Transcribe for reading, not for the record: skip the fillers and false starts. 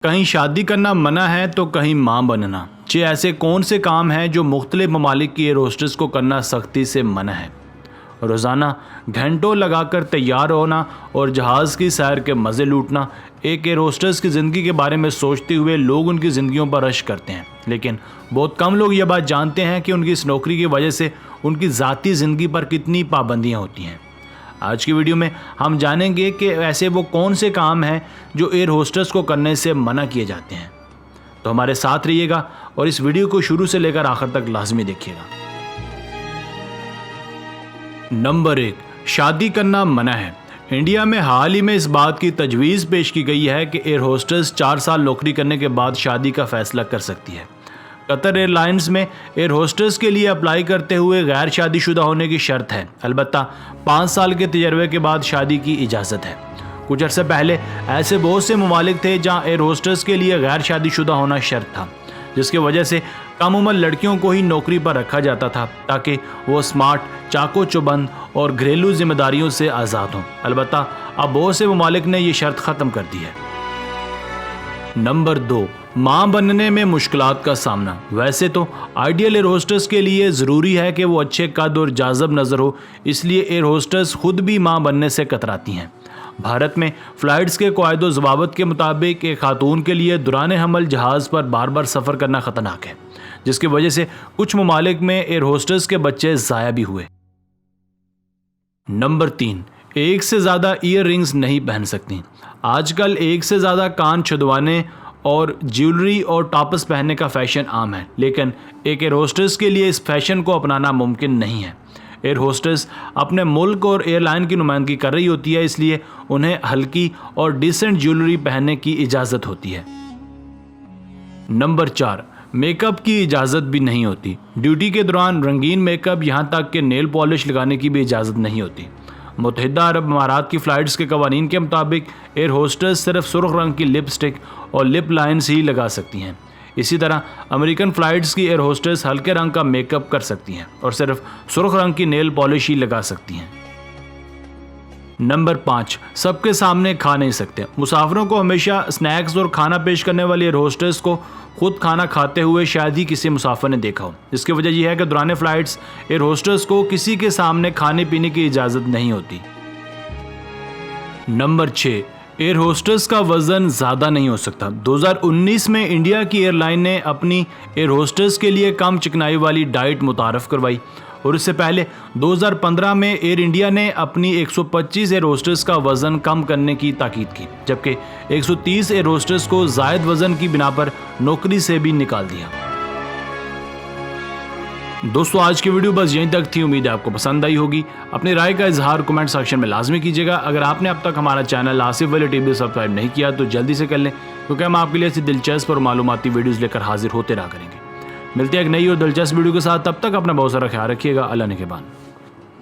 कहीं शादी करना मना है तो कहीं मां बनना। ऐसे कौन से काम हैं जो मुख्तलिफ ममालिक की एयर होस्टेस को करना सख्ती से मना है। रोज़ाना घंटों लगाकर तैयार होना और जहाज़ की सैर के मज़े लूटना। एक एयर होस्टेस की ज़िंदगी के बारे में सोचते हुए लोग उनकी ज़िंदगियों पर रश करते हैं, लेकिन बहुत कम लोग ये बात जानते हैं कि उनकी इस नौकरी की वजह से उनकी ज़ाती ज़िंदगी पर कितनी पाबंदियाँ होती हैं। आज की वीडियो में हम जानेंगे कि ऐसे वो कौन से काम हैं जो एयर होस्टेस को करने से मना किए जाते हैं। तो हमारे साथ रहिएगा और इस वीडियो को शुरू से लेकर आखिर तक लाजमी देखिएगा। नंबर 1, शादी करना मना है। इंडिया में हाल ही में इस बात की तजवीज़ पेश की गई है कि एयर होस्टेस 4 साल नौकरी करने के बाद शादी का फैसला कर सकती है। कतर एयरलाइंस में एयर होस्टेस के लिए अप्लाई करते हुए गैर शादीशुदा होने की शर्त है, अलबत्ता 5 साल के तजर्बे के बाद शादी की इजाज़त है। कुछ अर्से पहले ऐसे बहुत से ममालिक थे जहां एयर होस्टेस के लिए गैर शादीशुदा होना शर्त था, जिसकी वजह से कम उम्र लड़कियों को ही नौकरी पर रखा जाता था ताकि वो स्मार्ट, चाको चौबंद और घरेलू जिम्मेदारियों से आज़ाद हों। अलबत्ता अब बहुत से ममालिक ने ये शर्त ख़त्म कर दी है। नंबर 2, मां बनने में मुश्किलात का सामना। वैसे तो आइडियल एयर होस्टेस के लिए ज़रूरी है कि वो अच्छे कद और जाज़ब नज़र हो, इसलिए एयर होस्टेस खुद भी मां बनने से कतराती हैं। भारत में फ़्लाइट्स के क़वायद ज़वाबित के मुताबिक एक खातून के लिए दौरान हमल जहाज़ पर बार बार सफ़र करना ख़तरनाक है, जिसकी वजह से कुछ ममालिक में एयर होस्टेस के बच्चे ज़ाया भी हुए। नंबर 3, एक से ज़्यादा ईयर रिंग्स नहीं पहन सकती। आजकल एक से ज़्यादा कान छुदवाने और ज्वेलरी और टॉप्स पहनने का फ़ैशन आम है, लेकिन एक एयर होस्टेस के लिए इस फैशन को अपनाना मुमकिन नहीं है। एयर होस्टेस अपने मुल्क और एयरलाइन की नुमाइंदगी कर रही होती है, इसलिए उन्हें हल्की और डिसेंट ज्वेलरी पहनने की इजाज़त होती है। नंबर 4, मेकअप की इजाज़त भी नहीं होती। ड्यूटी के दौरान रंगीन मेकअप, यहाँ तक कि नेल पॉलिश लगाने की भी इजाज़त नहीं होती। मुत्तहिदा अरब अमारात की फ़्लाइट्स के कवानीन के मुताबिक एयर होस्टेस सिर्फ सुर्ख रंग की लिपस्टिक और लिप लाइन्स ही लगा सकती हैं। इसी तरह अमेरिकन फ़्लाइट्स की एयर होस्टेस हल्के रंग का मेकअप कर सकती हैं और सिर्फ सुर्ख रंग की नेल पॉलिश ही लगा सकती हैं। नंबर 5, सबके सामने खा नहीं सकते। मुसाफिरों को हमेशा स्नैक्स और खाना पेश करने वाली एयर होस्टेस को खुद खाना खाते हुए शायद ही किसी मुसाफिर ने देखा हो। इसकी वजह यह है कि दौरान फ़्लाइट्स एयर होस्टेस को किसी के सामने खाने पीने की इजाज़त नहीं होती। नंबर 6, एयर होस्टेस का वज़न ज़्यादा नहीं हो सकता। 2019 में इंडिया की एयरलाइन ने अपनी एयर होस्टेस के लिए कम चिकनाई वाली डाइट मुतारफ़ करवाई और इससे पहले 2015 में एयर इंडिया ने अपनी 125 एयर होस्टेस का वज़न कम करने की ताकीद की, जबकि 130 एयर होस्टेस को ज़ायद वज़न की बिना पर नौकरी से भी निकाल दिया। दोस्तों, आज की वीडियो बस यहीं तक थी। उम्मीद है आपको पसंद आई होगी। अपनी राय का इजहार कमेंट सेक्शन में लाजमी कीजिएगा। अगर आपने अब तक हमारा चैनल आसिफ वली टीवी सब्सक्राइब नहीं किया तो जल्दी से कर लें, क्योंकि हम आपके लिए ऐसी दिलचस्प और मालूमाती वीडियोज़ लेकर हाजिर होते रहा करेंगे। मिलते हैं एक नई और दिलचस्प वीडियो के साथ। तब तक अपना बहुत सारा ख्याल रखिएगा। अल्लाह ने के बाद।